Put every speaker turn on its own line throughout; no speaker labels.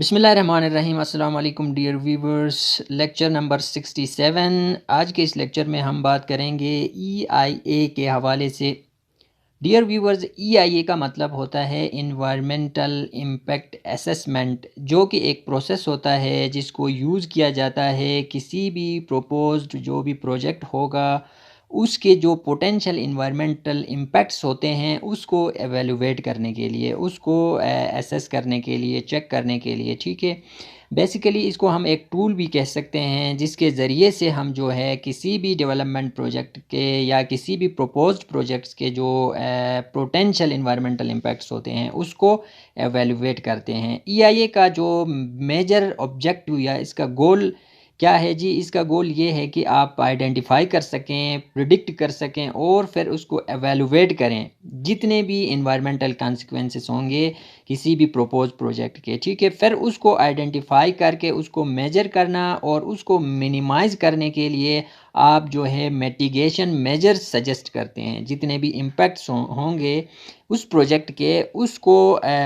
बिस्मिल्लाहिर्रहमानिर्रहीम। अस्सलाम वालेकुम डियर व्यूवर्स। Lecture number 67। आज के इस लेक्चर में हम बात करेंगे EIA के हवाले से। डियर व्यूवर्स, EIA का मतलब होता है इन्वायरमेंटल इम्पेक्ट असेसमेंट, जो कि एक प्रोसेस होता है जिसको यूज़ किया जाता है किसी भी प्रपोज्ड जो भी प्रोजेक्ट होगा उसके जो पोटेंशियल इन्वायरमेंटल इम्पैक्ट्स होते हैं उसको एवेलुएट करने के लिए, उसको एसेस करने के लिए, चेक करने के लिए। ठीक है, बेसिकली इसको हम एक टूल भी कह सकते हैं जिसके ज़रिए से हम जो है किसी भी डेवलपमेंट प्रोजेक्ट के या किसी भी प्रपोज्ड प्रोजेक्ट्स के जो पोटेंशियल इन्वायरमेंटल इम्पैक्ट्स होते हैं उसको एवेलुएट करते हैं। EIA का जो मेजर ऑब्जेक्टिव या इसका गोल क्या है जी? इसका गोल ये है कि आप आइडेंटिफाई कर सकें, प्रिडिक्ट कर सकें और फिर उसको एवेलुएट करें जितने भी इन्वायरमेंटल कॉन्सिक्वेंसेस होंगे किसी भी प्रपोज प्रोजेक्ट के। ठीक है, फिर उसको आइडेंटिफाई करके उसको मेजर करना और उसको मिनिमाइज़ करने के लिए आप जो है मिटिगेशन मेजर्स सजेस्ट करते हैं। जितने भी इम्पैक्ट्स होंगे उस प्रोजेक्ट के उसको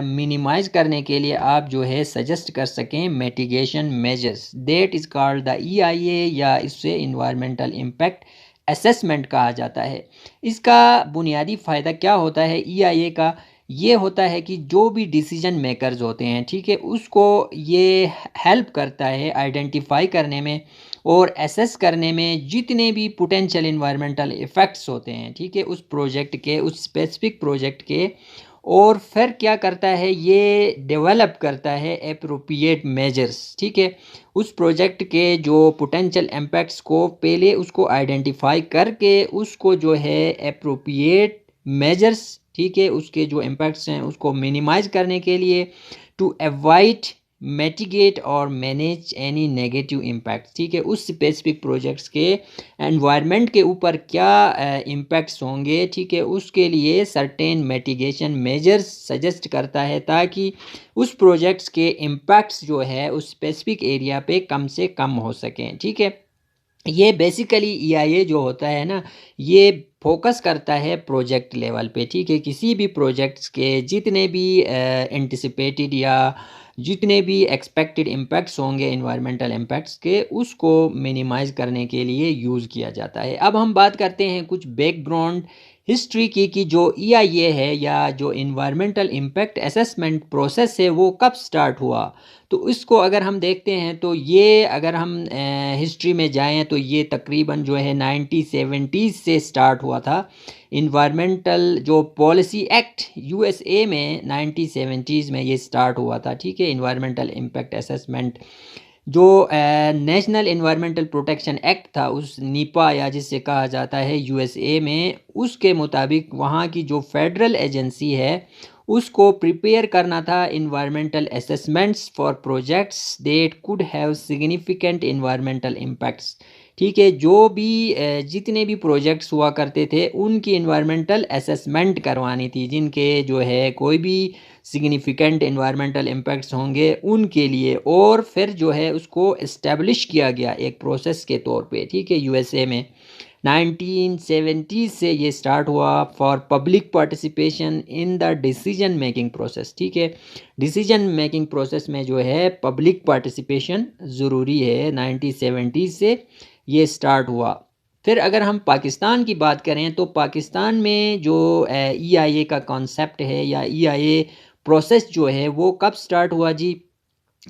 मिनिमाइज़ करने के लिए आप जो है सजेस्ट कर सकें mitigation measures. That is called the EIA, या इससे इन्वायरमेंटल इम्पैक्ट असेसमेंट कहा जाता है। इसका बुनियादी फ़ायदा क्या होता है EIA का? ये होता है कि जो भी डिसीजन मेकर्स होते हैं, ठीक है, उसको ये हेल्प करता है आइडेंटिफाई करने में और एसेस करने में जितने भी पोटेंशियल इन्वायरमेंटल इफ़ेक्ट्स होते हैं, ठीक है, उस प्रोजेक्ट के, उस स्पेसिफिक प्रोजेक्ट के। और फिर क्या करता है, ये डेवलप करता है एप्रोप्रिएट मेजर्स। ठीक है, उस प्रोजेक्ट के जो पोटेंशियल इम्पैक्ट्स को पहले उसको आइडेंटिफाई करके उसको जो है एप्रोप्रिएट मेजर्स, ठीक है, उसके जो इम्पैक्ट्स हैं उसको मिनिमाइज करने के लिए टू अवॉइड मिटिगेट और मैनेज एनी नेगेटिव इम्पैक्ट। ठीक है, उस स्पेसिफिक प्रोजेक्ट्स के एनवायरनमेंट के ऊपर क्या इम्पैक्ट्स होंगे, ठीक है, उसके लिए सर्टेन मिटिगेशन मेजर्स सजेस्ट करता है ताकि उस प्रोजेक्ट्स के इम्पैक्ट्स जो है उस स्पेसिफिक एरिया पे कम से कम हो सकें। ठीक है, ये बेसिकली EIA जो होता है ना, ये फोकस करता है प्रोजेक्ट लेवल पे। ठीक है, किसी भी प्रोजेक्ट्स के जितने भी एंटिसिपेटेड या जितने भी एक्सपेक्टेड इम्पैक्ट्स होंगे इन्वायरमेंटल इम्पैक्ट्स के, उसको मिनिमाइज़ करने के लिए यूज़ किया जाता है। अब हम बात करते हैं कुछ बैकग्राउंड हिस्ट्री की कि जो EIA है या जो इन्वायरमेंटल इम्पैक्ट असेसमेंट प्रोसेस है वो कब स्टार्ट हुआ। तो इसको अगर हम देखते हैं तो ये अगर हम हिस्ट्री में जाएं तो ये तकरीबन जो है 1970s से स्टार्ट हुआ था। इन्वायरमेंटल जो पॉलिसी एक्ट USA में 1970s में ये स्टार्ट हुआ था। ठीक है, इन्वायरमेंटल इम्पैक्ट असेसमेंट जो नेशनल इन्वायरमेंटल प्रोटेक्शन एक्ट था, उस नीपा या जिससे कहा जाता है USA में, उसके मुताबिक वहाँ की जो फेडरल एजेंसी है उसको प्रिपेयर करना था environmental assessments for projects that could have significant environmental impacts. ठीक है, जो भी जितने भी प्रोजेक्ट्स हुआ करते थे उनकी इन्वायरमेंटल असेसमेंट करवानी थी, जिनके जो है कोई भी सिग्निफिकेंट इन्वायरमेंटल इम्पैक्ट्स होंगे उनके लिए। और फिर जो है उसको इस्टेब्लिश किया गया एक प्रोसेस के तौर पे। ठीक है, USA में 1970 से ये स्टार्ट हुआ for public participation in the decision making process. ठीक है, डिसीजन मेकिंग प्रोसेस में जो है पब्लिक पार्टिसिपेशन ज़रूरी है। 1970 से ये स्टार्ट हुआ। फिर अगर हम पाकिस्तान की बात करें तो पाकिस्तान में जो EIA का कॉन्सेप्ट है या EIA प्रोसेस जो है वो कब स्टार्ट हुआ जी?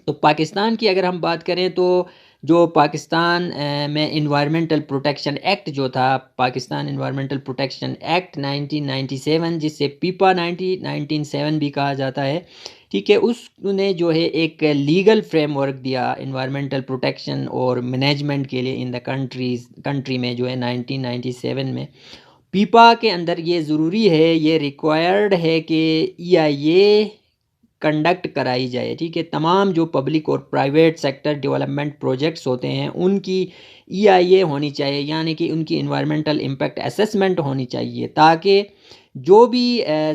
तो पाकिस्तान की अगर हम बात करें तो जो पाकिस्तान में इन्वायरमेंटल प्रोटेक्शन एक्ट जो था, पाकिस्तान इन्वायरमेंटल प्रोटेक्शन एक्ट 1997, जिससे पीपा 1997 भी कहा जाता है। ठीक है, उसने जो है एक लीगल फ्रेमवर्क दिया इन्वायरमेंटल प्रोटेक्शन और मैनेजमेंट के लिए इन द कंट्री में जो है 1997 में। पीपा के अंदर ये ज़रूरी है, ये रिक्वायर्ड है कि EIA कंडक्ट कराई जाए। ठीक है, तमाम जो पब्लिक और प्राइवेट सेक्टर डेवलपमेंट प्रोजेक्ट्स होते हैं उनकी EIA होनी चाहिए, यानी कि उनकी इन्वायरमेंटल इम्पैक्ट असेसमेंट होनी चाहिए ताकि जो भी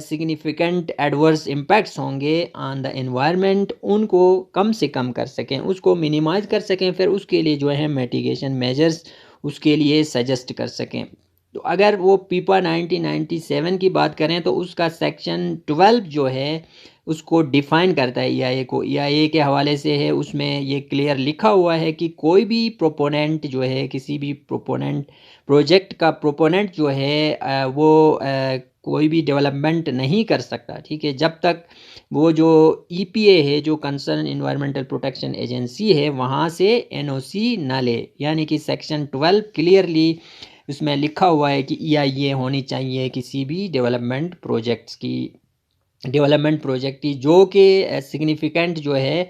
सिग्निफिकेंट एडवर्स इम्पैक्ट्स होंगे ऑन द एनवायरनमेंट उनको कम से कम कर सकें, उसको मिनिमाइज कर सकें। फिर उसके लिए जो है मिटिगेशन मेजर्स उसके लिए सजेस्ट कर सकें। तो अगर वो पीपा 1997 की बात करें तो उसका सेक्शन 12 जो है उसको डिफ़ाइन करता है ईआईए को। ईआईए के हवाले से है, उसमें ये क्लियर लिखा हुआ है कि कोई भी प्रोपोनेंट जो है, किसी भी प्रोपोनेंट प्रोजेक्ट का प्रोपोनेंट जो है वो कोई भी डेवलपमेंट नहीं कर सकता, ठीक है, जब तक वो जो ईपीए है, जो कंसर्न इन्वायरमेंटल प्रोटेक्शन एजेंसी है, वहाँ से एनओसी ना ले। यानी कि सेक्शन 12 क्लियरली उसमें लिखा हुआ है कि ईआईए होनी चाहिए किसी भी डेवलपमेंट प्रोजेक्ट की जो कि सिग्निफिकेंट जो है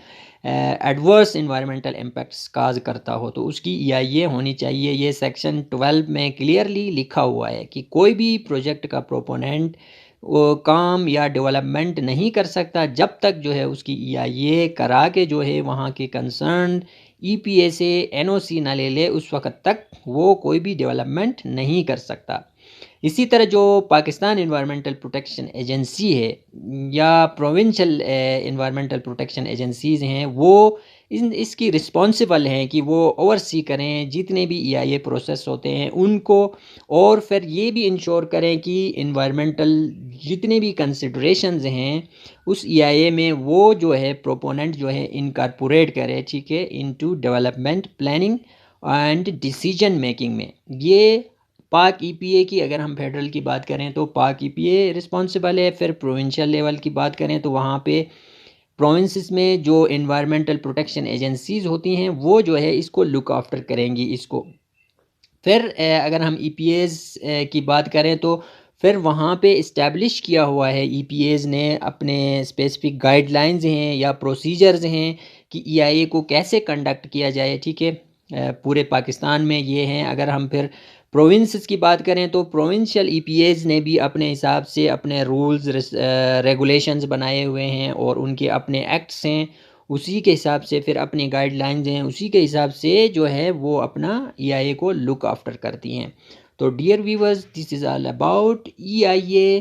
एडवर्स इन्वायरमेंटल इम्पैक्ट्स काज करता हो, तो उसकी ईआईए होनी चाहिए। ये सेक्शन 12 में क्लियरली लिखा हुआ है कि कोई भी प्रोजेक्ट का प्रोपोनेंट वो काम या डेवलपमेंट नहीं कर सकता जब तक जो है उसकी ईआईए करा के जो है वहाँ के कंसर्न ईपीए से एनओसी ना ले ले, उस वक्त तक वो कोई भी डेवलपमेंट नहीं कर सकता। इसी तरह जो पाकिस्तान इन्वायरमेंटल प्रोटेक्शन एजेंसी है या प्रोविंशियल इन्वायरमेंटल प्रोटेक्शन एजेंसीज़ हैं, वो इसकी रिस्पॉन्सिबल हैं कि वो ओवरसी करें जितने भी ईआईए प्रोसेस होते हैं उनको, और फिर ये भी इंश्योर करें कि इन्वायरमेंटल जितने भी कंसिडरेशंस हैं उस ईआईए में वो जो है प्रोपोनेंट जो है इनकॉर्पोरेट करे, ठीक है, into development planning and decision making में। ये पाक ईपीए की अगर हम फेडरल की बात करें तो पाक ईपीए रिस्पॉन्सिबल है। फिर प्रोविंशियल लेवल की बात करें तो वहाँ पे प्रोविंसेस में जो इन्वायरमेंटल प्रोटेक्शन एजेंसीज़ होती हैं वो जो है इसको लुक आफ्टर करेंगी इसको। फिर अगर हम ईपीएज़ की बात करें तो फिर वहाँ पे इस्टेब्लिश किया हुआ है ईपीएज़ ने अपने स्पेसिफिक गाइडलाइंस हैं या प्रोसीजर्स हैं कि ईआईए को कैसे कंडक्ट किया जाए, ठीक है। पूरे पाकिस्तान में ये हैं। अगर हम फिर प्रोविंसेस की बात करें तो प्रोविंशियल ईपीएज़ ने भी अपने हिसाब से अपने रूल्स रेगुलेशंस बनाए हुए हैं और उनके अपने एक्ट्स हैं, उसी के हिसाब से फिर अपनी गाइडलाइंस हैं, उसी के हिसाब से जो है वो अपना ईआईए को लुक आफ्टर करती हैं। तो dear viewers, this is all about EIA.